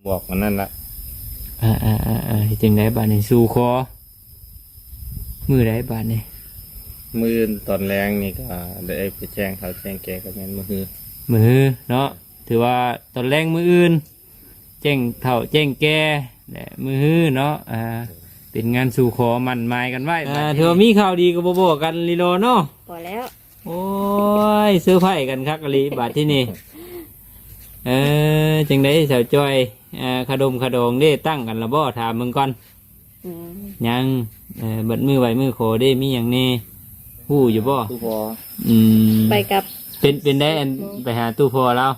บอกมันนั่นละจังไดบาดนี้สู่คอมือไดบาดนี้มือตอนแรงนี่ก็ได้ไปแจ้งเขาแจ้งแกกับแม่นมือเนาะถือว่าตอนแรงมืออื่นแจ้งเฒ่าแจ้งแก่และมือเนาะเป็นงานสู่ขอมั่นหมายกันไว้ถือว่ามีข่าวดีก็บ่บอกกันลีโลเนาะพอแล้วโอ้ยซื้อไผ่กันคักกะลีบาดที่นี่จังได๋สาวจ้อยขดมขดองได้ตั้งกันละบ่ถามมึงก่อนยังเบิดมือไหวมือโขได้มีหยังแน่ฮู้อยู่บ่ตู้พอไปกับเป็นได้อันไปหาตู้พอแล้ว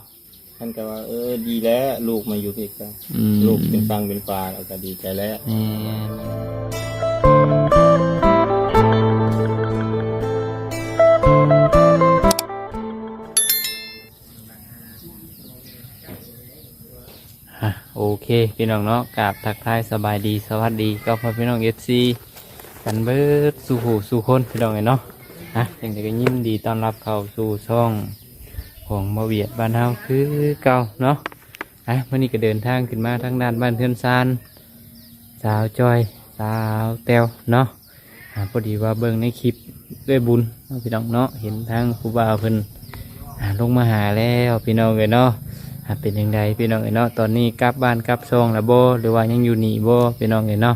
ท่านก็ว่าดีแล้วลูกมาอยู่พี่ก็ลูกเป็นฟังเป็นฟ้าเราก็ดีใจแล้วโอเคพี่น้องเนาะกราบทักทายสบายดีสวัสดีก็พอพี่น้องFCกันเบิดสู่หูสู่คนพี่น้องเนาะอย่างนี้ก็ยิ้มดีต้อนรับเข้าสู่ช่องของมาเวียดบ้านเฮาคือเก่าเนาะวันนี้ก็เดินทางขึ้นมาทางด้านบ้านเทือนซานสาวจอยสาวแต้วเนาะพอดีว่าเบิ่งในคลิปด้วยบุญพี่น้องเนาะเห็นทางครูบาเพิ่นลงมาหาแล้วพี่น้องเนาะเป็นยังไงพี่น้องเนาะตอนนี้กลับบ้านกลับช่องแล้วบ่หรือว่ายังอยู่นี่บ่พี่น้องเนาะ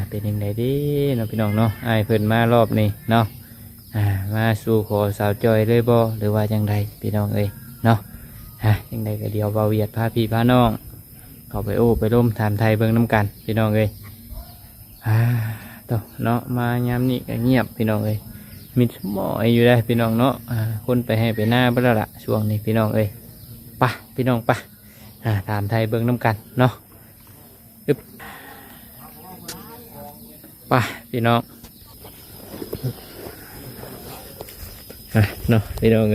เป็นยังไงดิเนาะพี่น้องเนาะไอ้เพิ่นมารอบนี้เนาะมาสู่ขอสาวจอยเลยบ่หรือว่าจังไดพี่น้องเนาะจังไดก็เดี๋ยวเบาเวียดพาพี่พาน้องเข้าไปโอ้ไปร่มถามไทยเบิ่งน้ำกันพี่น้องต่อเนาะมายามนี้ก็เงียบพี่น้องมิดหมอยอยู่ได้พี่น้องเนาะคนไปให้ไปหน้าบ่ละละช่วงนี้พี่น้องปะพี่น้องปะถามไทยเบิ่งน้ำกันเนาะปะพี่น้องเนาะพี่น้อง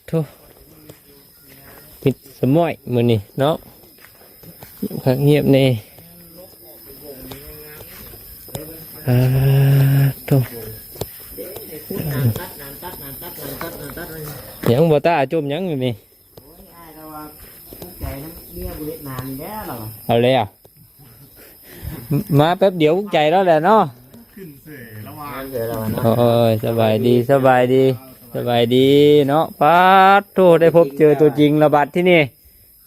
ทุปิดสมอยมือนี่เนาะพักเงียบนี่ทุยังบ่ตาจมยังอยู่นี่เอาเลยมาแป๊บเดียวใจแล้วแหละเนาะโอ้ยสบายดีสบายดีสบายดีเนาะป้าโทได้พบเจอตัวจริงระบาดที่นี่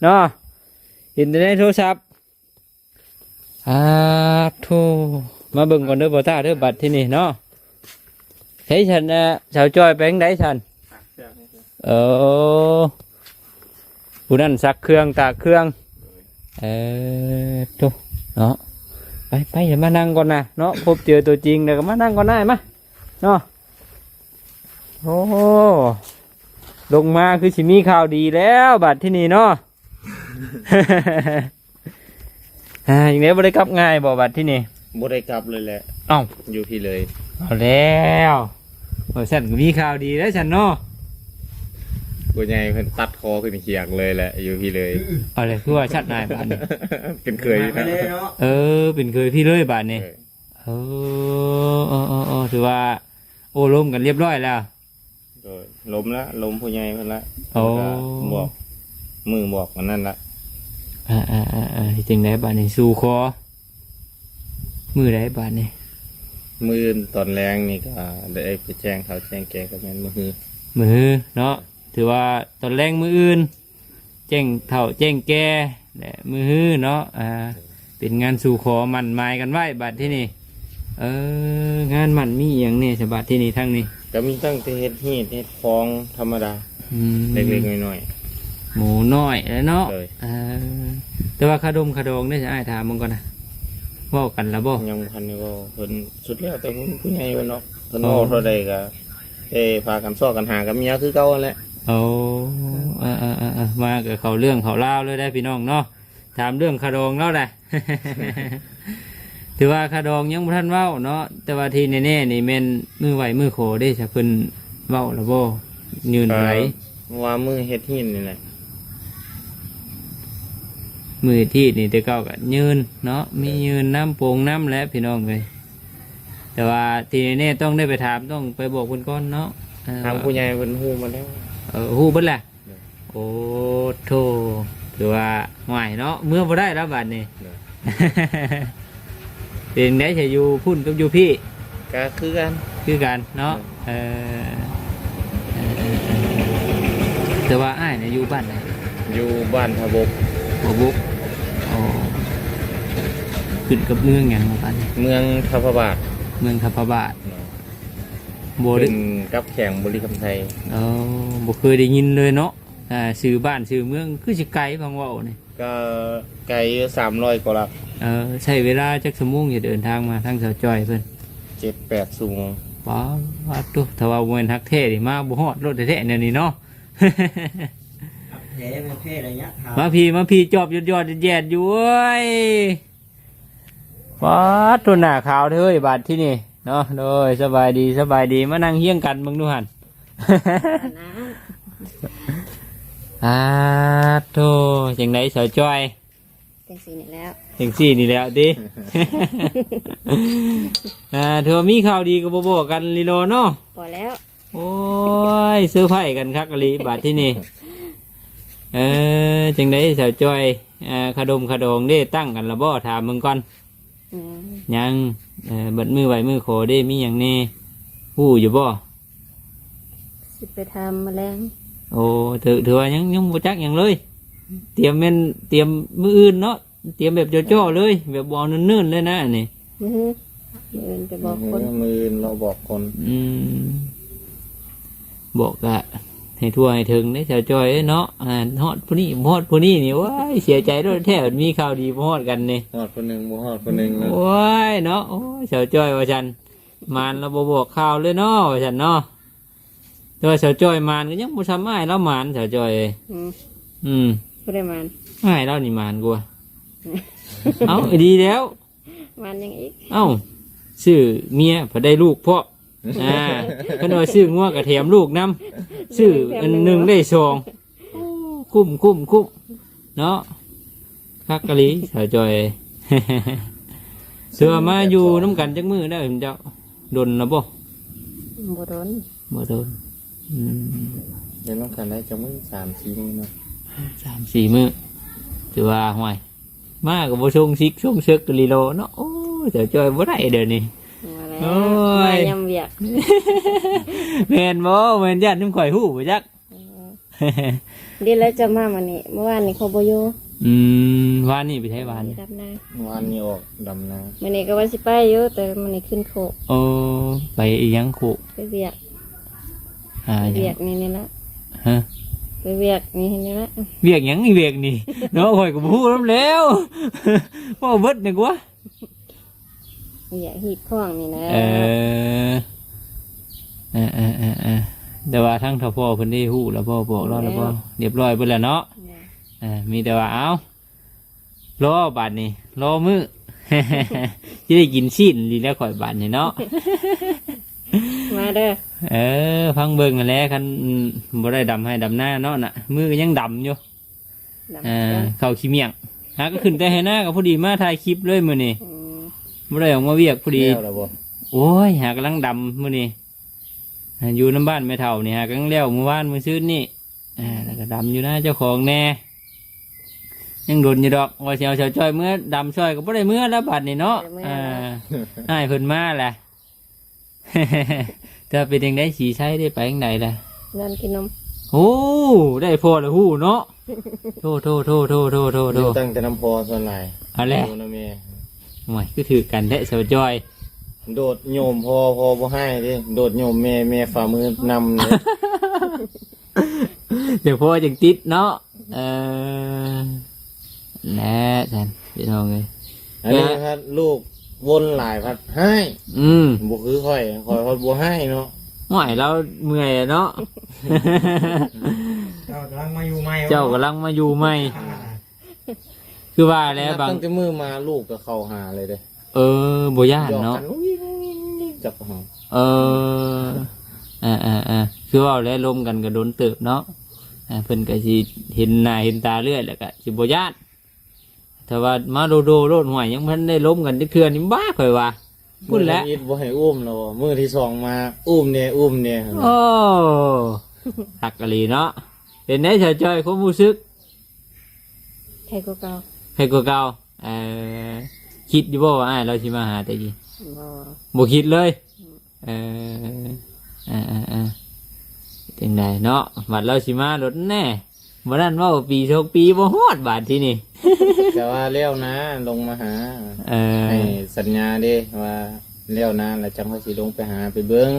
เนาะเห็นในโทรศัพท์โทมาเบิ่งก่อนเด้อบ่ตาเด้อบัดที่นี่เนาะเฮ้ยฉันสาวจ้อยไปทางไหนฉันผู้นั้นซักเครื่องตากเครื่องโทเนาะไปอย่ามานั่งก่อนนะเนาะพบเจอตัวจริงเดี๋ยวก็มานั่งก่อนได้ไหมเนาะโอ้ลงมาคือสิมีข่าวดีแล้วบัดที่นี่เนาะ อย่างนี้บ่ได้กลับง่ายบ่บัดที่นี่บ่ได้กลับเลยแหละอยู่พี่เลยเอาแล้วฉันก็มีข่าวดีแล้วฉันเนาะกูใหญ่เพิ่นตัดคอขึ้นเขียงเลยแหละอยู่พี่เลยเอาเลยคือว่าชัดนายบาดนี้เป็นเคยนะเป็นเคยพี่เลยบาดนี้ถือว่าโอ้ล้มกันเรียบร้อยแล้วล้มละล้มผู้ใหญ่เพิ่นละบอกมือบอกมันนั่นละจังไดบาดนี้สู่คอมือไดบาดนี้มือตอนแรงนี่ก็ได้ไปแจ้งเขาแจ้งแกกับแม่นมือเนาะถือว่าตอนแรงมืออื่นแจ้งเฒ่าแจ้งแก่และมือเนาะเป็นงานสู่ขอมั่นหมายกันไว้บัดที่นี่งานมั่นมีอย่างนี้ฉบับที่นี่ทั้งนี้ก็มีตั้งแต่เฮ็ดฮีดเฮ็ดคลองธรรมดาเล็กๆน้อยๆหมูน้อยแล้วเนาะแต่ว่าขดมขดองได้จะอ้ายถามมึงก่อนนะว่ากันแล้วบ่ยังพันนี่ก็เพิ่นสุดแล้วแต่ผู้ใหญ่เพิ่นเนาะเพิ่นเท่าใดก็พากันซ้อกันหากับเมียคือเก่าแหละมากับเขาเรื่องเขาเล่าเลยได้พี่น้องเนาะถามเรื่องขดองแล้วแหละ ถือว่าขดองยังบ่ทันเว้าเนาะแต่ว่าที่แน่ๆนี่แม่นมือไหวมือโขได้จะเพิ่นเว้าแล้วบ่ยืนไหลว่ามือเฮ็ดหินนี่แหละมือที่นี่แต่เก่าก็ยืนเนาะมียืนน้ำโป่งน้ำและพี่น้องเลยแต่ว่าที่แน่ๆต้องได้ไปถามต้องไปบอกเพิ่นก่อนเนาะทางผู้ใหญ่เพิ่นฮู้มาแล้วฮู้เบิดแหละโอ้โธ คือว่าห่วยเนาะเมื่อบ่ได้แล้วบัดนี้ เป็นได้จะอยู่พุ่นกับอยู่พี่ ก็คือกัน คือกันเนาะแต่ว่าอ้ายเนี่ยอยู่บ้านไหน อยู่บ้านทบก บ่บุกอ๋อขึ้นกับเมืองหยังบ้านนี้ เมืองทัพบาท เมืองทัพพระบาทบ่ได้ เป็นกับแข่งบริคำไทย บ่เคยได้ยินเลยเนาะชื่อบ้านชื่อเมืองคือสิไกลบางเว้านี่ ก็ไกล300กว่าลัก ใช้เวลาจักชั่วโมงจะเดินทางมาทางเสาจ้อยเพิ่น 7-8ชั่วโมง ป้าว่าตุถ้าว่าบ่แม่นฮักแท้นี่มาบ่ฮอดรถแท้ๆแนวนี้เนาะ แผลเป็นเพศระยะทาง มาพี่จอบยอดแยดอยู่เว้ยว้าตัวหน้าขาวเด้อบาดที่นี่เนาะโดยสบายดีมานั่งเฮี้ยงกันเบิ่งดูหั่น โธ่จังไดเสาจ้อย จังสีนี่แล้ว จังซี่นี่แหล้วติ เธอมีข่าวดีก็บ่บอกกันลีโลเนาะ พอแล้ว โอ้ยซื้อไผ่กันคักอะลีบาดที่นี่จังไดเสาจ้อยขดมขดองได้ตั้งกันละบ่ถามมึงก่อน อืม ยังบัดมือไหวมือโขได้มีอย่างแนี้ฮู้อยู่บ่ สิไปทำแมลง โอ้ถือว่ายังบ่จักหยังเลย เตรียมมืออื่นเนาะเตรียมแบบจ่อๆเลย แบบบ่เนิ่นๆเลยนะอันนี่ มือเดินไปบอกคน มือเราบอกคน บอกกะให้ทั่วให้ถึงได้เสาจ้อยเอ้ยเนาะฮอดผู้นี้ฮอดผู้นี้นี่ว้ายเสียใจด้วยแท้มีข่าวดีบ่ฮอดกันนี่ ฮอดคนหนึ่งบ่ฮอดคนหนึ่งเนาะ โอ้ยเนาะโอ้ยเสาจ้อยว่าฉันมานเราบ่บอกข่าวเลยเนาะว่าฉันเนาะแต่ว่าเสาจ้อยมานก็ยังบ่ทำอ้ายแล้วมานเสาจ้อยเอ้ย อืมผู้ได้มัน อ้ายแล้วนี่มานกว่า เอ้าดีแล้ว มันยังอีก เอ้าซื้อเมียพอได้ลูกเพราะเพิ่นว่าซื้องัวก็แถมลูกนำซื้ออันหนึงได้สองคุ้มเนาะคักกะลีเสาจ้อย เสือมาอยู่น้ำกันจักมือได้ผมเจ้าดนนะบ่ บ่โดน บ่โดน เดี๋ยวน้องกันได้จะมึง3-4มื้อเนาะ 3-4 มื้อถือว่าห่วยมากับบ่ชงซิกชงเซึกกะลีโลเนาะโอ้ยเจ้าจ้อยบ่ได้เดี๋ยวนี้ มาแล้ว โอ้ย มายำเวียก แม่นบ่แม่นญาติน้ำข่อยฮู้บ่จัก เดี๋ยวแล้วจะมามันนี่เมื่อวานนี่เขาบ่อยู่ วานนี่ไปใช้วานนี่ รับนา วันนี้ออกดำนา มันนี่ก็ว่าสิไปอยู่แต่มันนี่ขึ้นโคก โอ้ไปอีหยังโค ไปเวียก หา ไป หยั เวีย ง กนี่ละ ฮะ ไปเวียกนี่ละ เวียกหยังอีเวียกนี่ เนาะข่อยก็บ่ฮู้นำแล้ว บ่เบิดนี่กว่า เวียกหีดข้องนี่นะ แต่ว่าทั้งทพ่อเพิ่นได้ฮู้แล้วพ่อบอกเราแล้วบ่เรียบร้อยเบิดแล้วเนาะมีแต่ว่าเอารอบาดนี้รอมื้อ จะได้กินชิ้นดีแล้วข่อยบาดนี่เนาะ มาเด้อ ฟังเบิ่งกันแหล้วคันบ่ได้ดำให้ดำหน้าเนาะน่ะมือก็ยังดำอยู่ ดำกัน เข้าขี้เมียงหาก็ขึ้นแต่ให้หน้าก็พอดีมาถ่ายคลิปเลยมื้อนี้ อืม บ่ได้ออกมาเวียกพอดี แล้วบ่ โอ้ยหากำลังดำมื้อนี้อยู่น้ำบ้านแม่เฒ่านี่หากำลังแล้วเมื่อวานมื้อซื่นนี่แล้วก็ดำอยู่นะเจ้าของแน่ยังโดนอยู่ดอกว่าสิเอาเสาจ้อยเมื่อดำช่อยก็บ่ได้เมื่อแล้วบัดนี่เนาะอ้ายเพิ่นมาแหละ ถ้าเป็นจังได๋สีใช้ได้ไปจังไดล่ะ นั่นกินนม โอ้ได้พอแล้วฮู้เนาะโทตั้งแต่น้ำพอส่วนไหน เอาแหละ ดูนะแม่ โอ้ยคือถือกันแท้เสาจ้อย โดดโยมพอบ่ให้ดิโดดโยมแม่ฝ่ามือนำเลย เดี๋ยวพ่อจังติดเนาะแน่ท่านพี่น้องเอ้ย อันนี้ครับลูกวนหลายพัดให้ บ่คือค่อยบ่ให้เนาะ ห่วยเราเมื่อยอะเนาะ เจ้ากำลังมาอยู่ใหม่ เจ้ากำลังมาอยู่ใหม่คือว่าแล้วบาง ตั้งแต่มือมาลูกก็เข้าหาเลยเด้ บ่ย่านเนาะ จับหา คือว่าแล้วลมกันก็โดนเติบเนาะเพิ่นก็สิเห็นหน้าเห็นตาเรื่อยแล้วก็สิบ่ย่านแต่ว่ามาโดโลดห่วยยังเพิ่นได้ล้มกันเทื่อนี่บ้าข่อยว่าพูดแล้ว มื้อบ่ให้อุ้มแล้วมื้อที่2มาอุ้มเนี่ย โอ้หักกะลีเนาะเป็นได้เฉยๆความรู้สึก ใครก็เก่า ให้กว่าเก่าคิดอยู่บ่ว่าอ้ายเราสิมาหาแต่กี้ บ่ บ่คิดเลยเอจังไดเนาะบัดเราสิมารถแน่บ่นั้นเว้าปี2ปีบ่ฮอดบาดที่นี่ แต่ว่าเลี้ยวนะลงมาหาให้สัญญาเด้ว่าเลี้ยวนะแล้วจังค่อยสิลงไปหาไปเบิ่ง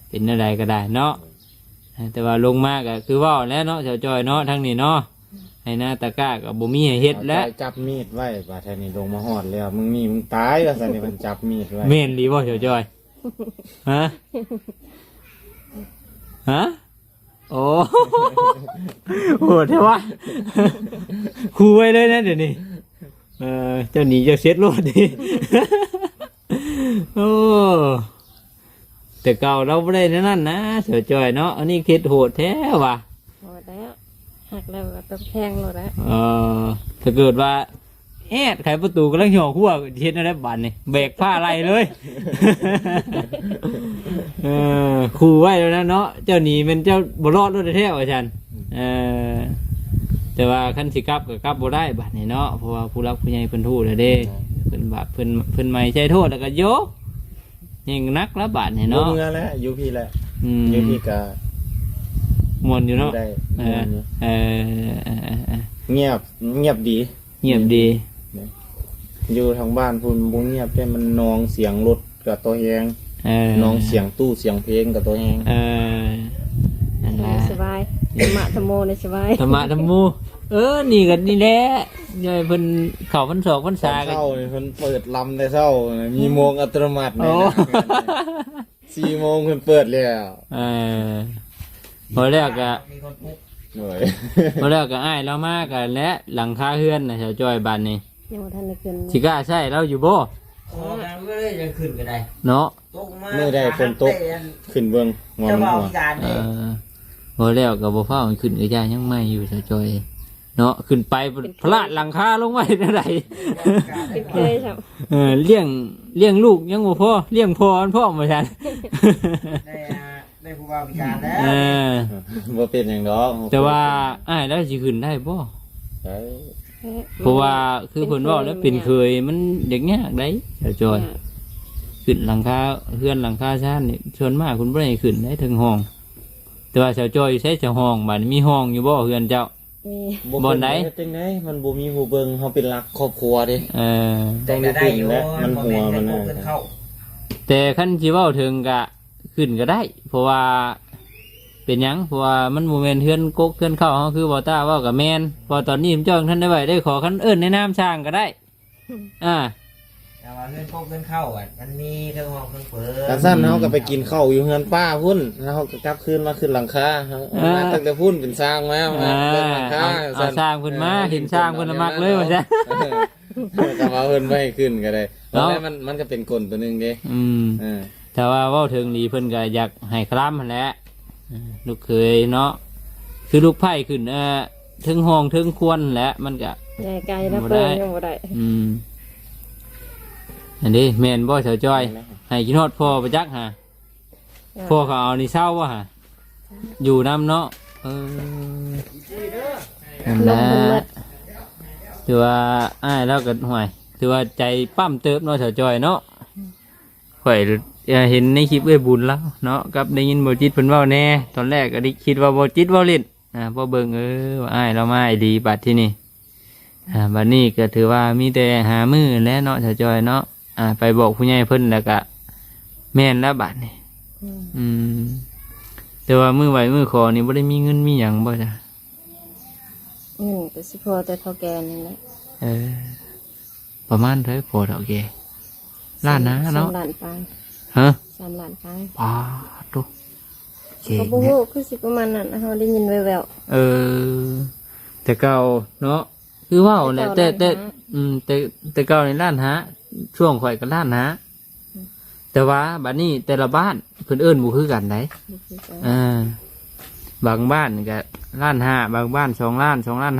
เป็นอะไรก็ได้เนาะแต่ว่าลงมากก็คือว่าแล้วเนาะเจ้าจอยเนาะทั้งนี้เนาะให้หน้าตะกร้ากับบ่มีให้เฮ็ดแล้ว จับมีดไว้บาดแท้นี่ลงมาฮอดแล้วมึงตายว่าซั่นนี่มันจับมีดไว้ เม่นดีบ่เจ้าจอยฮะฮะโอ้ โหดแท้วะคูไว้เลยนะเดี๋ยวนี้เจ้าหนีเจ้าเซ็ตรถดิ โอ้แต่เก่าเราไม่ได้นั่นนะเจ้าจอยเนาะอันนี้คิดโหดแท้ว่ะ พอแล้วหักแล้วก็ต้องแทงเราแล้ว ถ้าเกิดว่าไขประตูกำลังหย่อขั้วเช็ดอะไรบันนี่เบรกผ้าอะไรเลย ขู่ไว้แล้วนะเนาะเจ้าหนีเป็นเจ้าบรอดรถแท้ๆว่าฉันแต่ว่าขั้นสิกลับก็กลับบ่ได้บัดนี่เนาะเพราะว่าผู้รักผู้ใหญ่เพิ่นทู่แล้วเด้เพิ่นบาปเพิ่นไม่ใช่โทษแล้วก็โยกยิ่งนักแล้วบาดนี่ เนาะ เนาะ เมื่อแล้วอยู่พี่แหละอยู่พี่ก็ มวนอยู่เนาะ ได้ เงียบดี เงียบดี อยู่ทางบ้านพุ่นบ่เงียบแต่มันนองเสียงรถกับตัวแฮงนองเสียงตู้เสียงเพลงกับตัวแฮง นั่นแหละ สบายธรรมะธรรมโมในสบาย ธรรมะธรรมูนี่กันนี่แหละยายเพิ่นเข้าพรรษาพรรษากัน เช้านี่เพิ่นเปิดลำแต่เช้ามีโมงอัตโนมัตินี่นะ4 โมงเพิ่นเปิดแล้ว พอแล้วก็ มีคนปุ๊บ หน่อย พอแล้วก็อ้ายเรามากันและหลังคาเฮือนน่ะเจ้าจ้อยบ้านนี่ ยังบ่ทันได้ขึ้น สิกล้าใช้เราอยู่บ่ โอ้ยมันก็เลยจะขึ้นก็ได้ เนาะ ตกมา เมื่อใดฝนตกขึ้นเบิ่งงอ จะ ม บอก หัว พิการ เอ เลย พอแล้วก็บ่ฟ้ามันขึ้นก็ย่ายังไม่อยู่เจ้าจ้อยเนาะขึ้นไปพลาดหลังคาลงไว้ได้ได เป็นเคยครับ เลี้ยงลูกยังบ่พอเลี้ยงพ่ออันพ่อมาซั่น ได้ผู้ว่าพิการแล้ว บ่เป็นหยังดอก แต่ว่าอ้ายแล้วสิขึ้นได้บ่ ได้ เพราะว่าคือเพิ่นเว้าแล้วเป็นเคยมันเด็กยากได้เจ้าจ้อยขึ้นหลังคาเฮือนหลังคาชานนี่ส่วนมากคุณบ่ได้ขึ้นได้ถึงห้อง แต่ว่าเจ้าจ้อยใช้เจ้าห้องบัดนี้มีห้องอยู่บ่เฮือนเจ้า มี บ่อนไหน จังได๋มันบ่มีผู้เบิ่งเฮาเป็นหลักครอบครัวเด้ แต่ก็ได้อยู่ มันหัวมัน เพิ่นเข้า แต่ขั้นสิเว้าถึงก็ขึ้นก็ได้ เพราะว่าเป็นหยังเพราะว่ามันโมเมนเทือนกกเทือนเข้าเขาคือบ่ต้าเว่ากับแมนพอตอนนี้ผมจ้องท่านได้ไว้ได้ขอขั้นเอิ้นในน้ำช่างก็ได้ แต่ว่าเพื่อนพวกเพื่อนเข้าอ่ะมันมีเครื่องห้องเครื่องเปิด กันสั้นเฮาก็ไปกินข้าวอยู่เฮือนป้าพุ่นแล้วเฮาก็กลับคืนมาขึ้นหลังคาเฮามาตั้งแต่พุ่นเป็นสร้างมาขึ้นหลังคา เอาสร้างขึ้นมาเห็นสร้างขึ้นมักเลยว่าจ้ะ ก็มาเพิ่นไม่ให้ขึ้นก็ได้เพราะมันก็เป็นกลตัวนึงเด้ แต่ว่าเว้าถึงดีเพิ่นก็อยากให้คล้ำหั่นแหละลูกเคยเนาะคือลูกไผ่ขึ้นถึงห้องถึงควรแหละมันก็ ใหญ่ไกลแล้วเปิ้นยังบ่ได้ อันนี้แม่นบ่เฉาจ้อยให้กินฮอดพ่อไปจักฮะพ่อเขาเอานี่เศร้าบ่ฮะอยู่น้ำเนาะนั่นแหละถือว่าอ้ายแล้วก็ห่วยถือว่าใจปั้มเติบเนาะเฉาจ้อยเนาะข่อยเห็นในคลิปบุญแล้วเนาะกับได้ยินบ่จิตเพิ่นเว้าแน่ตอนแรกก็ได้คิดว่าบ่จิตเว้าเล่นพอเบิ่งว่าอ้ายเรามาดีบัดที่นี่บัดนี้ก็ถือว่ามีแต่หามือและเนาะเฉาจ้อยเนาะไปบอกผู้ใหญ่เพิ่นแล้วก็แม่นแล้วบัดนี่แต่ว่ามือไหวมือขอนี่บ่ได้มีเงินมีหยังบ่จ้ะก็สิพอแต่เท่าแก่นี่แหละ ประมาณเท่าพอเท่าแก่ล้านนะเนาะ 3 ล้านปลาย ฮะ 3 ล้านปลาย ป้าตุเก่ ก็ ง บ่ แท้ ฮู้คือสิประมาณนั้นเฮาได้ยินแว่ว แต่เก่าเนาะคือว่าแหละแต่เก่าในล้านหาช่วงข่อยก็ล้านหาแต่ว่าบัดนี้แต่ละบ้านเพิ่นเอิ้นบ่คือกันได้ บางบ้านก็ล้านห้าบางบ้าน2 ล้าน2 ล้าน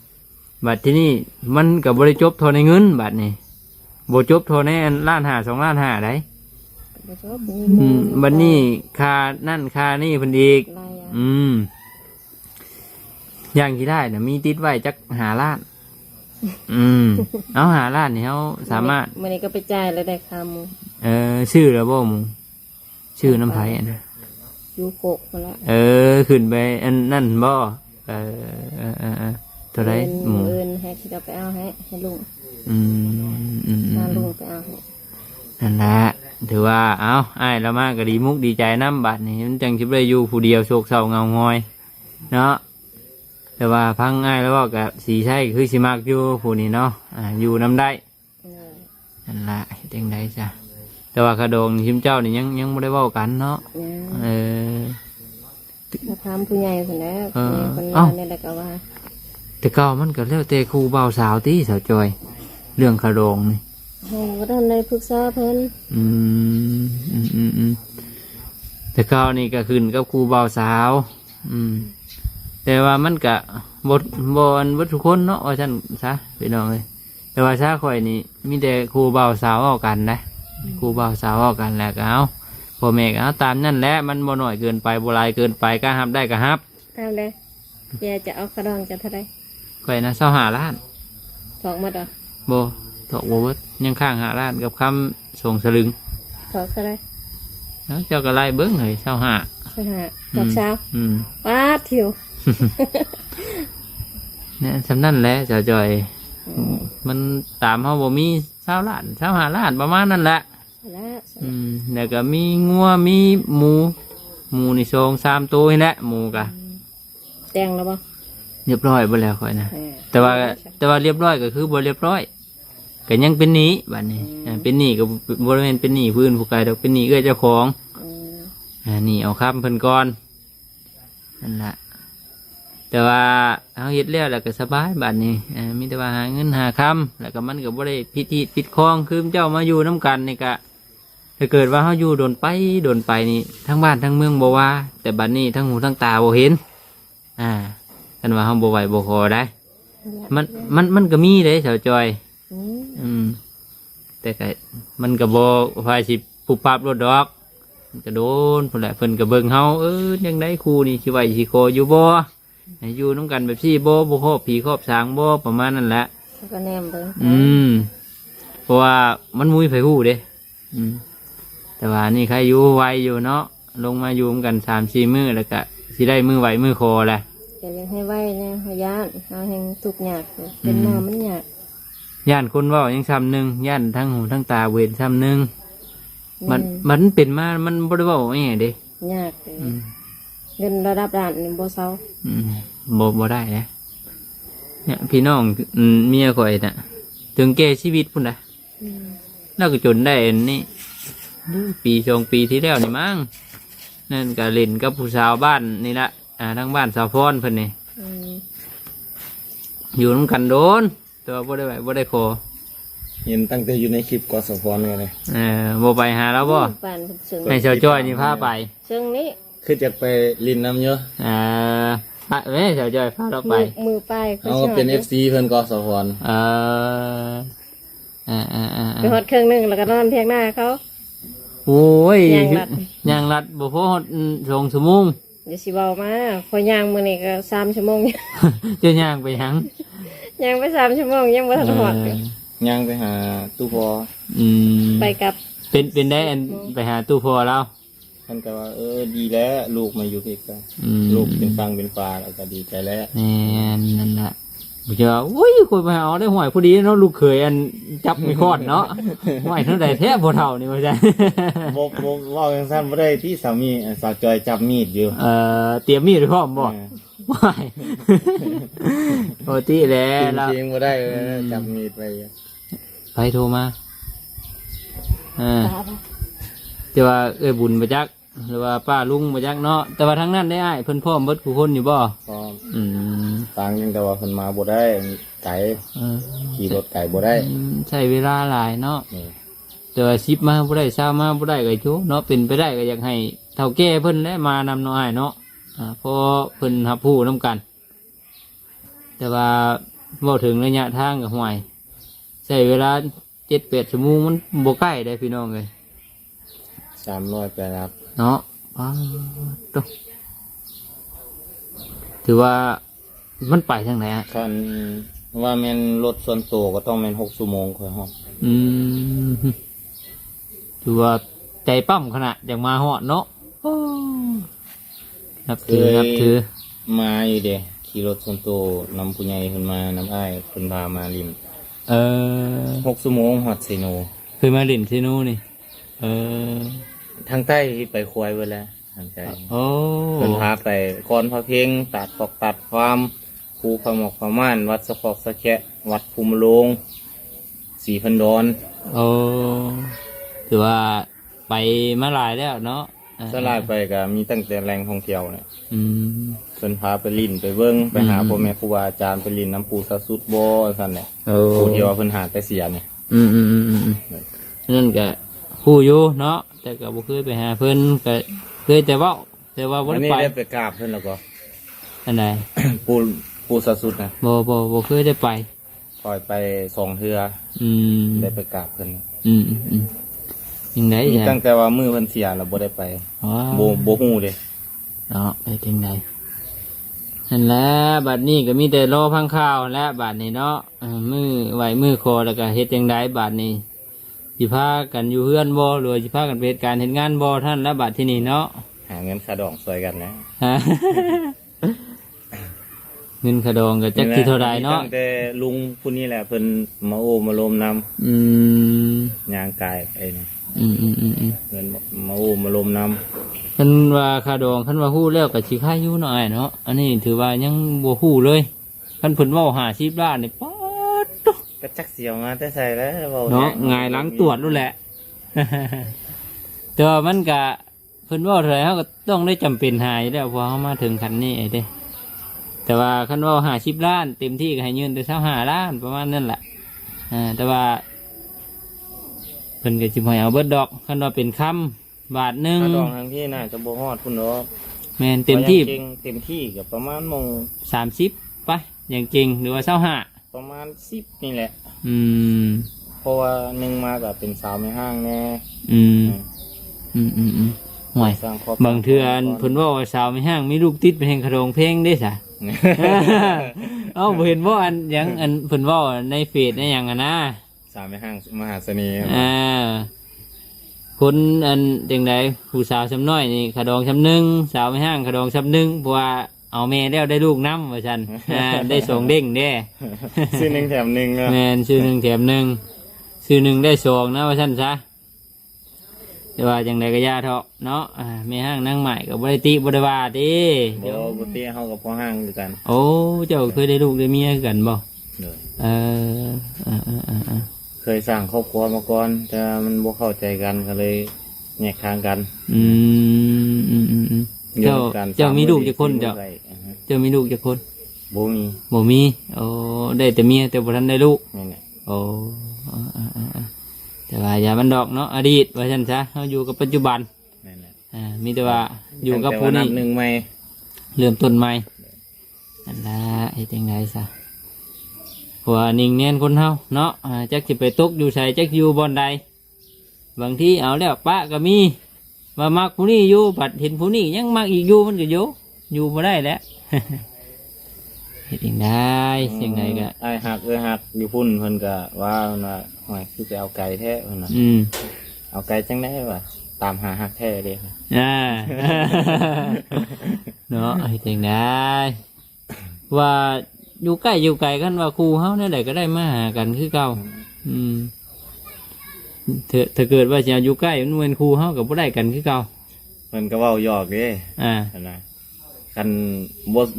5บัดที่นี่มันก็บ่ได้จบเท่าในเงินบัดนี้บ่จบเท่าในล้านห้า2 ล้าน5ได้ ๆบ่จบ บัดนี้ค่านั่นค่านี่เพิ่นอีก หลายอย่าง ค ย่างที่ได้น่ะมีติดไว้จักหาล้านเอาหาล้านนี่เขาสามารถ มื้อนี้ก็ไปจ่ายแล้วได้คำชื่อแล้วบ่หมูชื่อน้ำไผ่อันนะ อยู่โกกพุ่นละ ขึ้นไปอันนั่นบ่ตัวใดหมู เอิ้นให้ที่เราไปเอาให้ลุงพาลุงไปเอาให้ นั่นแหละถือว่าเอาอ้ายแล้วมากก็ดีมุกดีใจน้ำบัดนี่มันจังสิได้อยู่ผู้เดียวโศกเศร้าเงางอยเนาะแต่ว่าพังง่ายแล้วก็กับสีใช่คือสิมากอยู่ผู้นี้เนาะอยู่น้ำได้นั่นแหละเต็งได้จ้ะแต่ว่าขะโดงชิมเจ้านี่ยังไม่ได้เว้ากันเนาะถ้าถามผู้ใหญ่คนแล้วคนว่าเนี่ยแหละก็ว่าแต่เก่ามันก็แล้วแต่ครูเบาสาวที่สาวจอยเรื่องขะโดงนี่ให้บ่ทันได้ปรึกษาเพิ่นแต่เก่านี่ก็ขึ้นกับครูเบาสาวแต่ว่ามันก็บททุกคนเนาะว่าฉันซะพี่น้องเลยแต่ว่าซะข่อยนี่มีแต่ครูเบาสาวเอากันนะครูเบาสาวเอากันแหละก็เอาพ่อแม่ก็เอาตามนั่นแหละมันบ่น้อยเกินไปบ่หลายเกินไปก็ฮับได้ก็ฮับตามเลยแกจะเอากระดองจะเท่าไรข่อยนะ25 ล้านถอกมาดอกบ่ถอกบ่เบิดยังข้าง5 ล้านกับคำส่งสลึงถอกเท่าไรแล้วเจ้าก็ไล่เบิ้งเลย25ถอกเช้าว้าถิวเนี่ยสำนั่นแหละเจ้าจอยมันตามเขาบ่มี20 ล้าน25 ล้านประมาณนั่นแหละแล้วก็มีงัวมีหมูนี่2-3 ตัวนี่แหละหมูกะแต่งแล้วบ่เรียบร้อยบ่แล้วค่อยนะแต่ว่าเรียบร้อยก็คือบ่เรียบร้อยก็ยังเป็นหนี้บัดนี้เป็นหนี้ก็บ่ได้เป็นหนี้พื้นผู้ไกลดอกเป็นหนี้เจ้าของนี่เอาค้ำเพิ่นก่อนนั่นแหละแต่ว่าเอาเฮ็ดแล้วแล้วก็สบายบัดนี้มีแต่ว่าหาเงินหาคำแล้วก็มันก็บ่ได้ผิดคลองคือเจ้ามาอยู่น้ำกันนี่ก็ถ้าเกิดว่าเขาอยู่โดนไปนี่ทั้งบ้านทั้งเมืองบ่ว่าแต่บัดนี้ทั้งหูทั้งตาบ่เห็นกันว่าเขาบ่ไหวบ่พอได้มันก็มีเลยชาวจอยแต่ก็มันก็บ่พายสิปุบปับรถดอกมันก็โดนพุ่นแหละเพิ่นก็เบิ่งเฮายังได้ครูนี่สิไหวสิโคอยู่บ่อยู่น้ำกันแบบที่บ่ครอบผีครอบสางบ่ประมาณนั่นแหละก็แนมเบิ่งเพราะว่ามันมุ้ยไผฮู้เด้แต่ว่านี่ใครอยู่ไวอยู่เนาะลงมาอยู่กัน3-4 มื้อแล้วก็สิได้มือไหวมือคอแหละจะยังให้ไวเนี่ยย่านเอาแห่งทุกข์ยากเป็นมามันยากย่านคนว่ายังซ้ำหนึ่งย่านทั้งหูทั้งตาเวรซ้ำหนึ่งมันเป็นมามันบริวารไงเด้ยากเลยเงินระดับล้านนี่บ่เซาบ่ได้นะเนี่ยพี่น้องเมียข่อยน่ะถึงแก่ชีวิตพุ่นนะแล้วก็จนได้นี่ปี2 ปีที่แล้วนี่มั้งนั่นก็เล่นกับผู้สาวบ้านนี่ละทั้งบ้านสาวพรเพิ่นนี่อยู่น้ำกันโดนตัวบ่ได้ขอเห็นตั้งแต่อยู่ในคลิปกสพรเลยบ่ไปหาแล้วบ่ให้ชาวจ้อยนี่พาไปซึ่งนี้คือจะไปลินน้ำเยอะแม่ชาวจ้อยพาเราไปมือไปเอาเป็น FC เพิ่นกสพรไปฮอดเครื่องนึงแล้วก็นอนเพียงหน้าเขาโอ้ยย่างรัดบ่พอฮอด2 ชั่วโมงเดี๋ยวสิเว้ามาพอย่างมื้อนี้ก็3 ชั่วโมงจะย่างไปหยังย่างไป3 ชั่วโมงยังบ่ทันฮอดย่างไปหาตู้พอไปกับเป็นได้ไปหาตู้พอแล้วท่านก็ว่าดีแล้วลูกมาอยู่ที่กันลูกเป็นฟังเป็นปลาแล้วก็ดีใจแล้วนั่นแหละบ่จะโอ้ยคุยไปเอาได้หอยพอดีเนาะลูกเขยอันจับไม่คอดเนาะหอยเท่าใดแท้บ่เท่านี่ว่าจังบ่ว่าจังซั่นบ่ได้ที่สามีสาวจอยจับมีดอยู่เตรียมมีดพร้อมบ่ไม่ปกติแล้วจริงบ่ได้จับมีดไปโทรมาแต่ว่าบุญบ่จักหรือว่าป้าลุงบ่จักเนาะแต่ว่าทั้งนั้นได้อ้ายเพิ่นพร้อมเบิดผู้คนอยู่บ่พร้อมต่างยังแต่ว่าเพิ่นมาบ่ได้ไกลขี่รถไกลบ่ได้ใช้เวลาหลายเนาะแต่ว่า10มาบ่ได้20มาบ่ได้ก็โจเนาะเป็นไปได้ก็อยากให้เฒ่าแก่เพิ่นและมานำน้อยเนาะพอเพิ่นรับผู้นำกันแต่ว่าเว้าถึงระยะทางก็ห่วยใช้เวลา 7-8 ชั่วโมงมันบ่ใกล้ได้พี่น้องเอ้ย300ไปครับเนาะถือว่า มันไปทางไหนอ่ะ คันว่าแม่นรถส่วนตัวก็ต้องแม่น6 ชั่วโมงค่อยฮอด อืมถือว่าใจปั้มขนาดอย่างมาหอดเนาะโอ้นับถือนับถือ มาอยู่เด้ขี่รถส่วนตัวนำผู้ใหญ่ขึ้นมานำอ้ายเพิ่นพามาลิน 6 ชั่วโมงฮอดเซโน เคยมาเล่นที่นู่นนี่เออ ทางใต้ไปควายเบิดแล้วทางใต้ โอ้ เพิ่นพาไปคอนพระเพ็งตัดปอกตัดความภูพระหมอกพระม่านวัดสะคอกสะแคะวัดภูมิโลงสีพันดอน โอ้ถือว่าไปมาหลายแล้วเนาะ สลายไปก็มีตั้งแต่แหล่งท่องเที่ยวเนี่ย อืม เพิ่นพาไปลินไปเบิ่งไปหาพ่อแม่ครูบาอาจารย์ไปลินน้ำปูสะสุดบ่ซั่นแหละ โอ้ ผู้ที่ว่าเพิ่นหาแต่เสียเนี่ย นั่นก็คู่อยู่เนาะแต่ก็บ่เคยไปหาเพิ่นก็เคยแต่เว่าแต่ว่าบ่ วัน ได้ นี้ ไป ได้ไปกราบเพิ่นแล้วก็ อันใด ปูสะสุดนะ บ่เคยได้ไป ปล่อยไป2 เทื่อ อืม ได้ไปกราบเพิ่น ยังไง มี จ้ะ ตั้งแต่ว่ามือเพิ่นเสียแล้วบ่ได้ไป อ๋อ บ่ฮู้เด้ เนาะไปถึงไหนนั่นแหละบัดนี้ก็มีแต่รอพังข้าวและบัดนี้เนาะมือไหวมือคอแล้วก็เฮ็ดจังไดบัดนี้สิพากันอยู่เฮือนบ่หรือว่าสิพากันไปเฮ็ดการเฮ็ดงานบ่ท่านและบัดที่นี่เนาะ หาเงินค่าดองช่วยกันนะ ฮะ เงินขะดองก็จักสิเท่าใดเนาะ ตั้งแต่ลุงผู้นี้แหละเพิ่นมาโอมาลมนำ อืม ยางกายไอ้นี่ อืม เงินมาโอมาลมนำ คันว่าขะดองคันว่าฮู้แล้วก็สิค่าอยู่หน่อยเนาะอันนี้ถือว่ายังบ่ฮู้เลยคันเพิ่นเว้า50 ล้านนี่ป๊อดตุ๊ ก็จักเสียวมาแต่ใส่แล้วว้ เนาะหงายหลังตรวจนู่นแหละ แต่ว่ามันก็เพิ่นเว่าเท่าไหร่เขาก็ต้องได้จำเป็นหายแล้วพอเขามาถึงขั้นนี้ไอ้เด้แต่ว่าคันเว่า50 ล้านเต็มที่ก็ให้ยืนแต่25 ล้านประมาณนั้นแหละแต่ว่าเพิ่นก็สิบ่ให้เอาเบิดดอกคันว่าเป็นคำบาทหนึง ค่าดองทางที่น่าจะบ่ฮอดพุ่นดอก แม่นเต็มที่ พราะยังเต็มที่ก็ประมาณมง 30ไปอย่างเก่งหรือว่า25ประมาณ10นี่แหละ อืม เพราะว่าหนึงมาก็เป็นสาวในห้างแน่ อืมห่วย สร้างครอบบ างเทื่ออันเพิ่นเว่าว่าสาวไม่ห้างมีลูกติดเป็นเพลงขะโดงเพลงได้ซะ เอ้าบ่เห็นว่าอันหยังอันเพิ่นเว่าในเฟซในหยังอะนะ สาวในห้างมหาเสน่ห์ คนอันจังไดผู้สาวชำน้อยนี่ขะดองชำหนึงสาวไม่ห้างขะดองชำหนึงเพราะว่าเอาแม่แล้วได้ลูกนํว่าซั่น ได้สองเด้งเด้ ซื้อหนึ่งแถมหนึ่งอะ แม่นซื้อหนึ่งแถมหนึ่งซื้อหนึ่งได้สองนะว่าซั่นซะแต่ว่าจังไดก็ย่าเถาะเนาะแม่ห้างนั่งใหม่ก็บ่ได้ติบ่ได้ว่าติ บ่ปกติเฮากับพ่อห้างคือกัน โอ้เจ้าเคยได้ลูกได้เมียคือกันบ่ เด้อ เออ เคยสร้างครอบครัวมาก่อนแต่มันบ่เข้าใจกันก็เลยแยกทางกัน อืมเจ้า รื่องการ เจ้ามีลูกกี่คน สร้ เจ้าง ไว้อ่าฮะ เจ้ามีลูกกี่คน บ่มี บ่มีโอ้ได้แต่เมียแต่บ่ทันได้ลูก นี่นแหละ โอ้แต่ว่าอย่ามันดอกเนาะอดีตว่าซั่นซะเฮาอยู่กับปัจจุบัน นั่นแหละ มีแต่ว่าอยู่กับผู้ ตั้งแต่ว่า นี้ นับหนึ่งใหม่ เริ่มต้นใหม่นั่นละไอ้จังไดซะเพราะว่านิ่งเนียนคนเฮาเนาะจักสิไปตกอยู่ใส่จักอยู่บ่อนใดบางทีเอาแล้วปะก็มีว่ามักผู้นี้อยู่บัดเห็นผู้นี้ยังมักอีกอยู่มันก็อยู่บ่ได้แล้ว เฮ็ดจังได้จังไดก็ ไอ้ายหักหักอยู่พุ่นเพิ่นก็ว่าโอ้ยคือจะเอาไก่แท้เพิ่นน่ะ เอาไก่จังได๋วะตามหาหักแท้เด้ เนาะเฮ็ดจังได้ว่าอยู่ใกล้อยู่ไกลกันว่าครูเฮาเนี่ยใดก็ได้มาหากันคือเก่าถ้าเกิดว่าจะอยู่ใกล้มันเหมือนครูเฮากับบ่ได้กันคือเก่า เพิ่นก็เว้าหยอกเด้ นั่นนะกัน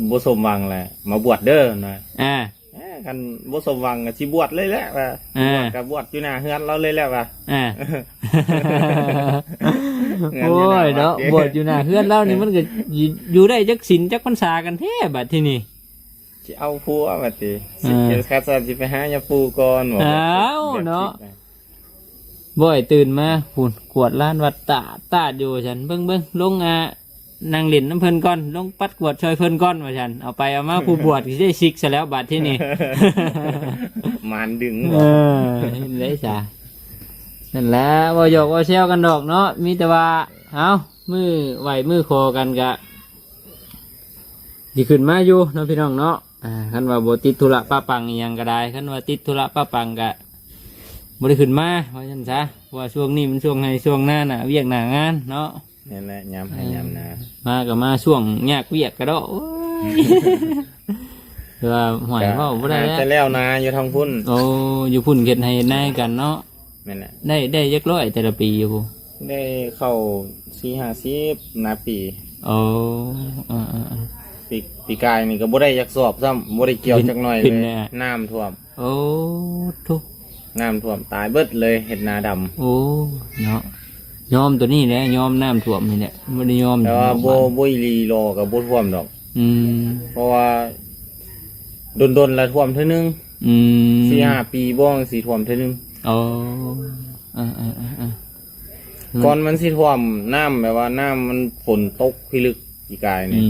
บ่สมหวังแหละมาบวชเด้อนะกันบ่สมหวังก็สิบวชเลยแหละว่าบวชก็บวชอยู่หน้าเฮือนเราเลยแหละว่า โอ้ยเนาะบวชอยู่หน้าเฮือนเรานี่มันก็อยู่ได้จักศีลจักพรรษากันแท้บัดที่นี่ สิเอาผัวบัดนี้สิเฮ็ดคัดสิไปหายาปูก่อนบ่ อ้าวเนาะ บ่อยตื่นมาหุ่นกวดล้านวัดตาดอยู่ฉันเบิ่งลงนางเล่นน้ำเพิ่นก่อนลงปัดกวดช่วยเพิ่นก่อนว่าฉันเอาไปเอามาผู้บวชก็ได้ซิกซะแล้วบาดที่นี่ มานดึง เลยจ้ะนั่นแหละว่าหยอกว่าแซวกันดอกเนาะมีแต่ว่าเอามือไหวมือคอกันกะดีขึ้นมาอยู่เนาะพี่น้องเนาะ คันว่าบ่ติดธุระป้าปังอีหยังก็ได้คันว่าติดธุระป้าปังก็บ่ได้ขึ้นมาว่าซั่นซะว่าช่วงนี้มันช่วงให้ช่วงหน้าน่ะเวียกหน้างานเนาะ นั่นแหละยามให้ยามนา มาก็มาช่วงยากเวียกก็ดอกโอ้ยคือว่าหวยเว้าบ่ได้ แต่ แล้ว แล้วนาอยู่ทางพุ่น โอ้อยู่พุ่นเฮ็ดให้นายกันเนาะ นั่นแหละ ได้จักร้อยแต่ละปีอยู่บ่ ได้เข้า4-50นาปี โอ้ปีกายนี่ก็บ่ได้ยักสอบซ้ำบ่ได้เกี่ยวจักหน่อยเลยน้ำท่วม โอ้ทุก น้ำท่วมตายเบิดเลยเห็ดนาดำ โอ้เนาะยอมตัวนี้แหละยอมน้ำท่วมนี่แหละไม่ได้ยอม แต่ว่าบ่อีหลีรอกับบ่ท่วมดอก เพราะว่าดนละท่วมเท่านึง 4-5 ปีบ่สิท่วมเท่านึง โอ้ก่อนมันสิท่วมน้ำแบบว่าน้ำมันฝนตกพิลึกปีกายนี่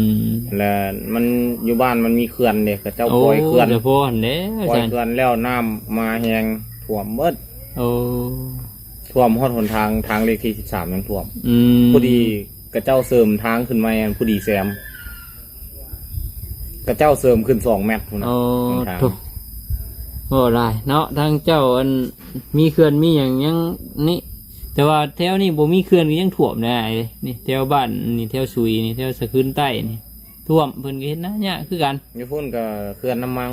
แล้วมันอยู่บ้านมันมีเขื่อนเด้ก็เจ้าปล่อยเขื่อน จะพอเด้ ปล่อยเขื่อนแล้วน้ำมาแฮงท่วมเบิด โอ้ ท่วมฮอดหนทางเลขที่13ยังท่วมพอดีกระเจ้าเสริมทางขึ้นมาพอดีแซมกระเจ้าเสริมขึ้น2 เมตรพุ่นน่ะ โอ้ทุกโอ้ได้เนาะทางเจ้าอันมีเขื่อนมีอย่างยังนี่แต่ว่าแถวนี้บ่มีเขื่อนก็ยังท่วมได้นี่แถวบ้านนี่แถวซุยนี่แถวสะขึ้นใต้นี่ท่วมเพิ่นก็เห็นนะเนี่ยคือกัน อยู่พุ่นก็เขื่อนน้ำมัง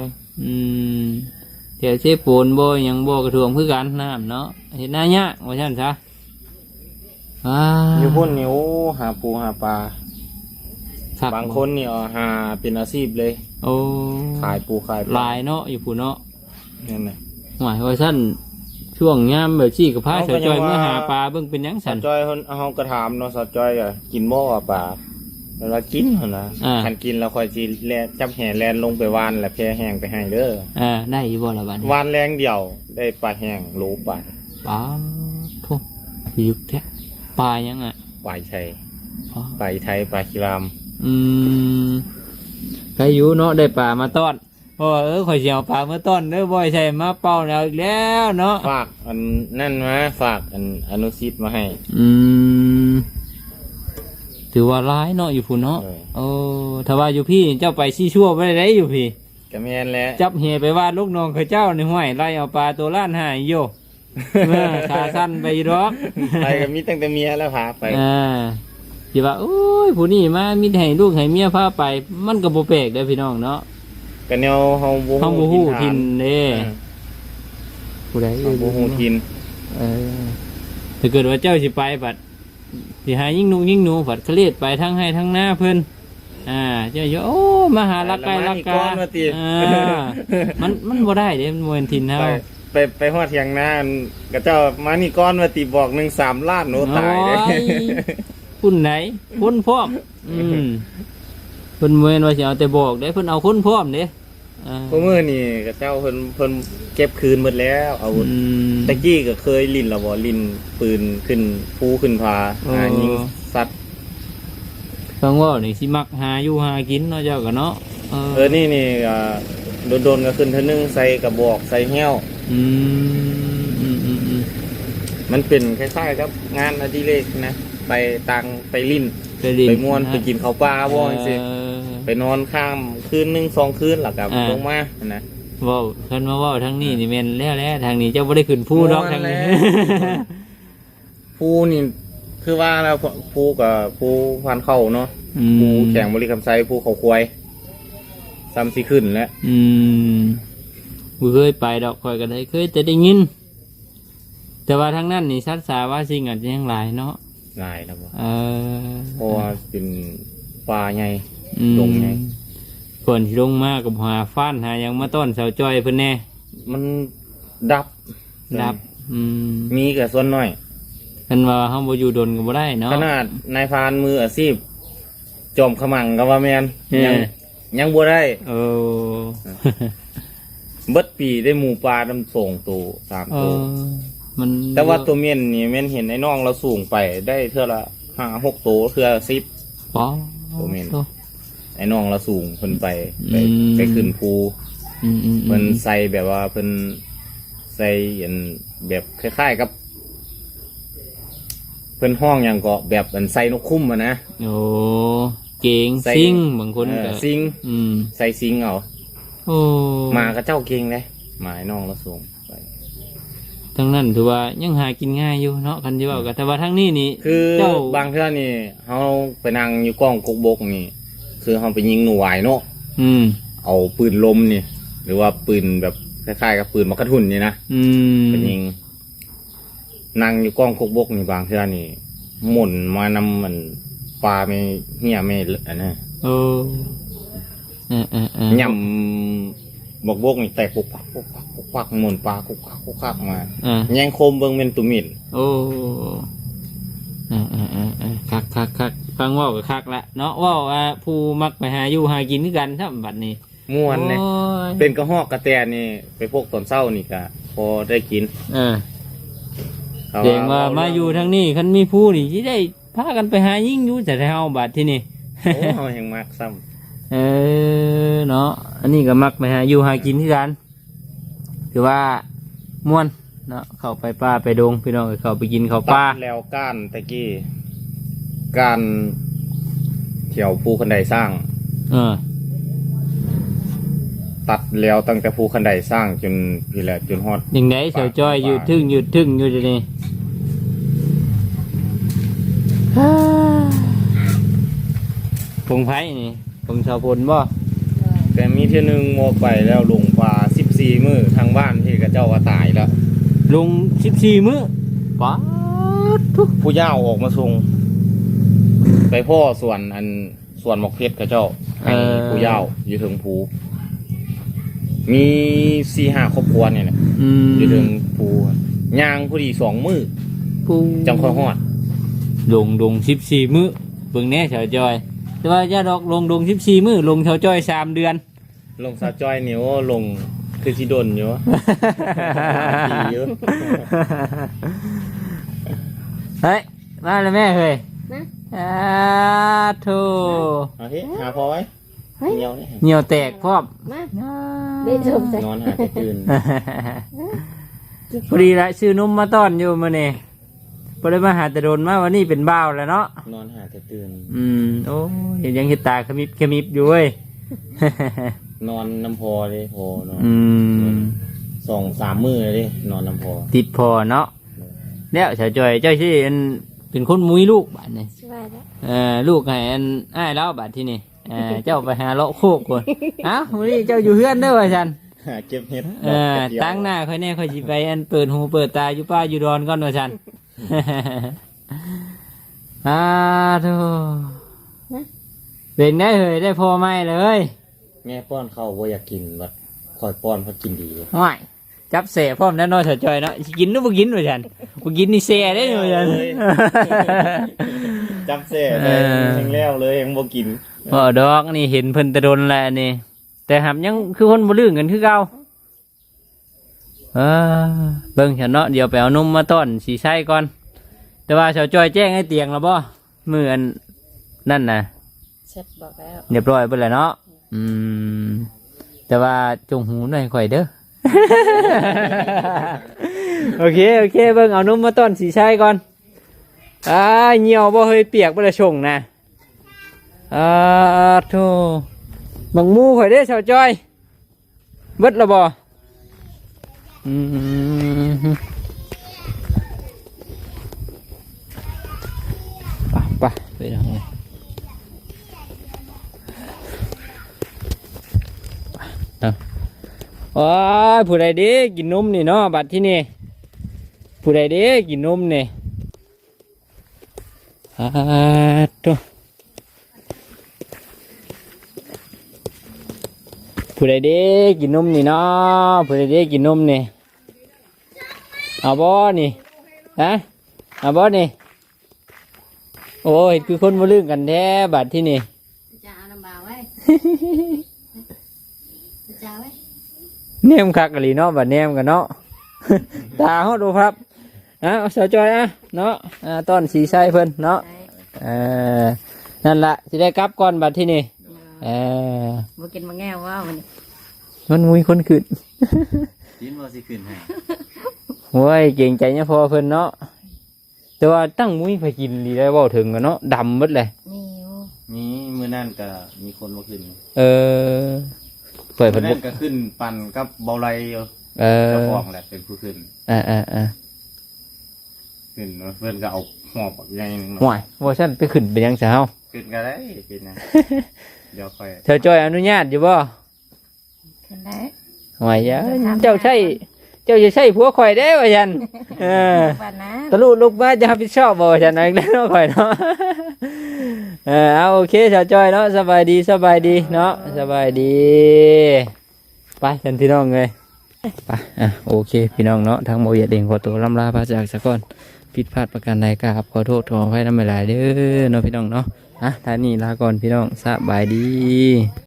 แถวเชฟปูนบ่ยังบ่กระท่วมคือกันน้ำเนาะเห็นหน้าเนี่ยว่าซั่นซะอยู่พุ่นนี่โอ้หาปูหาปลา ครับ บางคนนี่หาเป็นอาชีพเลย โอ้ ขายปูขายป ลายเนาะอยู่พุ่นเนาะ นั่นน่ะ หมายว่าซั่นช่วงยามแบบจี้กับพาสาวจอยเมื่อหาปลาเบิ่งเป็นหยัง สา สั่น วจอยเฮาก็ถามเนาะสาวจอยก็กินบ่ปลาเวลากินหั่นน่ะคันกินแล้วค่อยสิแล่จับแห่แล่นลงไปวานแล้วแพแห้งไปให้เด้อได้อยู่บ่ล่ะบัดนี้ วานแรงเดียวได้ปลาแห้งโลปลา ปลาทุกยุกแท้ปลายังอ่ะ ปลาไทยปลาไทยปลาคิราม ใครอยู่เนาะได้ปลามาต้อนเพราะว่าข่อยสิเอาปลามาต้อนเด้อบ่ใช่มาเป่าแล้วอีกแล้วเนาะฝากอันนั่นมาฝากอันอนุสิทธิ์มาให้ถือว่าร้ายเนาะอยู่พุ่นเนาะโอ้ถ้าว่าอยู่พี่เจ้าไปซี่ชั่วไปได้อยู่พี่ ก็แม่นแล้วจับเฮไปวาดลูกน้องเขาเจ้าในห้วยไล่เอาปลาตัวล้านหายโยขาสั้นไปดอกไปก็มีตั้งแต่เมียแล้วพาไปสิว่าโอ้ยผู้นี้มามีให้ลูกให้เมียพาไปมันก็บ่แปลกเด้อพี่น้องเนาะก็แนวเฮาบ่ฮู้ทินเด้ผู้ใดบ่ฮู้ทินถ้าเกิดว่าเจ้าสิไปบัดสิหายิ่งหนูผัดเครียดไปทั้งให้ทั้งหน้าเพิ่นเจ้าโอ้มาหาลักไก่ลักกามันบ่ได้เด้มันบ่เป็นทินเฮาไปฮอดเถียงนาก็เจ้ามานี่ก้อนว่าติบอก1-3 ล้านโนตายเด้พุ่นไหนพุ่นพร้อมเพิ่นบ่แม่นว่าสิเอาแต่บอกเด้เพิ่นเอาคนพร้อมเด้พวกมื้อนี่ก็เจ้าเพิ่นเก็บคืนหมดแล้วอาวุธตะกี้ก็เคยลิ้นแล้วบ่ลิ้นปืนขึ้นภูขึ้นผายิงสัตว์ฟังว่านี่สิมักหาอยู่หากินเนาะเจ้าก็เนาะนี่โดนก็ขึ้นเท่านึงใส่กระบอกใส่แห้วมันเป็นคล้ายๆครับงานอดิเรกนะไปตังไปลิ้นไปม่วนไปกินข้าวปลาบ่จังซี่ไปนอนข้ามคืนนึง2 คืนแล้วก็ลงมานะว้าวเพิ่นมาเว้าทางนี้นี่แม่นแล้วทางนี้เจ้าบ่ได้ขึ้นภูดอกทางนี้ภูนี่คือว่าแล้วภูกับภูพันเข้าเนาะภูแข่งบริคำไซภูเขาควายซ้ำสิขึ้นแล้วบ่เคยไปดอกข่อยก็ได้เคยแต่ได้ยินแต่ว่าทางนั้นนี่ชัดสาว่าสิ่งอาจจะยังหลายเนาะหลายแล้วบ่เพราะว่าเป็นป่าใหญ่ลงใหญ่ก่อนที่ลงมากับหาฟ้านหายังมาต้อนสาวจอยเพิ่นแน่มันดับมีก็ส่วนน้อยเพิ่นว่าเฮาบ่อยู่ดนก็บ่ได้เนาะขนาดนายพรานมืออาชีพจอมขมังก็ว่าแม่นยังบ่ได้เบิดปีได้หมูปลาดำส่งตัว3 ตัวแต่ว่าตัวเมียนนี่แม่นเห็นไอ้น้องเราสูงไปได้เท่าละ5-6 ตัวเทื่อ10ตัวเมียนไอ้น้องเราสูงเพิ่นไปขึ้นภูเพิ่นใส่แบบว่าเพิ่นใส่แบบคล้ายๆกับเพิ่นห้องอย่างก็แบบอันใส่นกคุ้มนะโอ้เก่งซิงบางคนก็ซิงใส่ซิงเอา อ้ มากับเจ้าเก่งเลยหมายน้องแล้วส่งไป ทั้งนั้นถือว่ายังหากินง่ายอยู่เนาะคันที่ว่าก็แต่ว่าทั้งนี้นี่ คือ เจ้า บางเทื่อนี่เฮาไปนั่งอยู่กล้องกุกบกนี่ คือเฮาไปยิงหนูหวายเนาะ อืม เอาปืนลมนี่ หรือว่าปืนแบบคล้ายๆกับปืนมะกระทุนนี่นะ อืม ไปยิงนั่งอยู่กล้องกุกบกนี่บางเทื่อนี่หมุนมานำมันปลาไม่เหี้ยไม่อันนั้น โอ้ย่ำบกนี่แตกปุกปักปุกปักปุกปักหมุนปลาปุกปักปุกปักมา แย่งโคมเบิ่งเป็นตุ่มิด โอ้คักฟังเว่ากับคักละเนาะเว่าผู้มักไปหาอยู่หากินด้วยกันถ้าบัดนี้ ม่วนเนี่ย โอ้ย เป็นกระหอกกระแตนี่ไปพวกตอนเช้านี่ก็พอได้กิน เขา เดี๋ยวว่ามาอยู่ทางนี้คันมีผู้นี่ที่ได้พากันไปหายิ่งอยู่แต่เฮาบัดที่นี่ โอ้เขาแห่งมากซ้ เนาะอันนี้ก็มักไปหาอยู่หากินด้วยกันคือว่าม่วนเนาะเข้าไปป่าไปดงพี่น้องเข้าไปกินเข้า ำ ป่า ตัดแล้วก้านตะกี้การเที่ยวภูคันไดสร้าง เออ ตัดแล้วตั้งแต่ภูคันไดสร้างจนพี่แหละจนฮอด ยังไงเสียวจ้อยอยู่ทึ่งอยู่เดี๋ยวนี้พงไผ่นี่ผมชาวพลบ่ แต่มีเที่ยหนึงโมไปแล้วลงป่า14 มื้อทางบ้านที่กระเจ้าว่าตายแล้ว ลง14 มื้อป๊าดทุก ผู้ย่าวออกมาส่งไปพ่อส่วนหมอกเพชรกระเจ้าให้ผู้ย่าวอยู่ถึงภูมี4-5 ครอบครัวเนี่ยนะ อยู่ถึงภูย่างผู้ดี2 มื้อ ปู จังค่อยฮอด ลง14 มื้อเบิ่งแน่ชาวจ้อยแต่ว่าอย่าดอกลง14 มื้อลงชาวจ้อย3 เดือน ลงสาวจ้อยนี่โอ้ลงคือสิดนอยู่ ดีอยู่ เฮ้ยมาเลยแม่เฮ้ย นะ โธ่ เอาที่หาพอไว้ เฮ้ย เหนียวนี่ เหนียวแตกพร้อม มาได้ชมใจ นอนหาแต่ตื่น พอดีละซื้อนมมาต้อนอยู่มื้อนี้บ่ได้มาหาแต่โดนมาวันนี้เป็นบ่าวแล้วเนาะ นอนหาแต่ตื่น โอ้ยยังเห็นตาขมิบอยู่เว้ย นอนน้ำพอเลยพอนอน 2-3 มื้อเลยนอนน้ำพอ ติดพอเนาะแล้วชาวจอยเจ้าชื่ออันเป็นคนมุ้ยลูกบาดนี่ สบายแล้ว ลูกให้อันอ้ายแล้วบาดที่นี่เจ้าไปหาเลาะโคกก่อนเอ้าวันนี้เจ้าอยู่เฮือนเด้อว่าฉัน หาเก็บเห็ด ตั้งหน้าค่อยแน่ค่อยสิไปอันเปิดหูเปิดตาอยู่ป้าอยู่ดอนก่อนว่าฉัน โธ่เป็นได้เหยได้พอไหมเลย แม่ป้อนข้าวบ่อยากกินบัดคอยป้อนเพราะกินดีเลย ห่วยจับเสพร้อมแน่นอนเถอะจอยเนาะสิกินหรือบ่กินว่าฉันบ่กินนี่เสได้เลยว่าฉัน จำเสียเลยยังแล้วเลยยังบ่กิน บ่ดอกนี่เห็นเพิ่นแตะดนแล้วนี่แต่หับยังคือคนบ่ลืมกันคือเก่าเบิ่งฉันเนาะเดี๋ยวไปเอานมมาต้อนสีไส้ก่อนแต่ว่าชาวจอยแจ้งให้เตียงแล้วบ่มื้ออันนั่นน่ะ เสร็จบอกแล้ว เรียบร้อยเบิดแล้วเนาะแต่ว่าจงหูหน่อยข่อยเด้อ โอเคเบิ่งเอานมมาต้อนสีไส้ก่อนเหี่ยวบ่เฮ้ยเปียกบ่ได้ชงนะโธ่บังมูข่อยเด้อชาวจอยเบิดแล้วบ่ไปทางนี้ผู้ใดเด้กินนมนี่เนาะบัดที่นี่ผู้ใดเด้กินนมนี่ตัวผู้ใดเด้กินนมนี่เนาะผู้ใดเด้กินนมนี่เอาบ่นี่ฮะเอาบ่นี่โอ้ยคือคนมาลืมกันแท้บัดที่นี่ จะเอาน้ำบ่าวไว้จะไว้ เนมคักกะลีเนาะบัดเนมกันเนาะ ตาเขาดูครับสาวจอยเนาะต้นสีไส้เพิ่นเนาะนั่นละจะได้กลับก่อนบัดที่นี่บ่กินมาแง่ว่ามัน มันมุ้ยคนขึ้น กินบ่สิขึ้นให้ โอ้ยเก่งใจเนี่ยพอเพิ่นเนาะแต่ว่าตั้งมุ้ยไปกินดีได้บ่ถึงกันเนาะดำหมดเลย มีอยู่ มีมื้อนั้นก็มีคนบ่ขึ้น ข่อยเพิ่น นั่นก็ขึ้นปั่นกับเบาไหลอยู่เจ้าของแหละเป็นผู้ขึ้นขึ้นเพิ่นก็เอาหอบใหญ่นึง ห่วยว่าฉันไปขึ้นไปยังเช้า ขึ้นก็ได้ขึ้นนะเดี๋ยวค่อย เธอจอยอนุญาตอยู่บ่ ขึ้นได้ ห่วยยะเจ้าจะใช่ผัวข่อยได้ว่าฉัน บ้านนะ ตะลุลูกมาจะรับผิดชอบบ่ว่าฉันเอาอีกแล้วเนาะข่อยเนาะ เอาโอเคชาวจอยเนาะสบายดีเนาะสบายดีไปท่านพี่น้องเลยไปโอเคพี่น้องเนาะทางโมเยดเองขอตัวล่ำลาพระจากสักก่อนผิดพลาดประการใดกราบขอโทษขออภัยน้ำไม่หลายเด้อเนาะพี่น้องเนาะท่านี้ลาก่อนพี่น้องสบายดี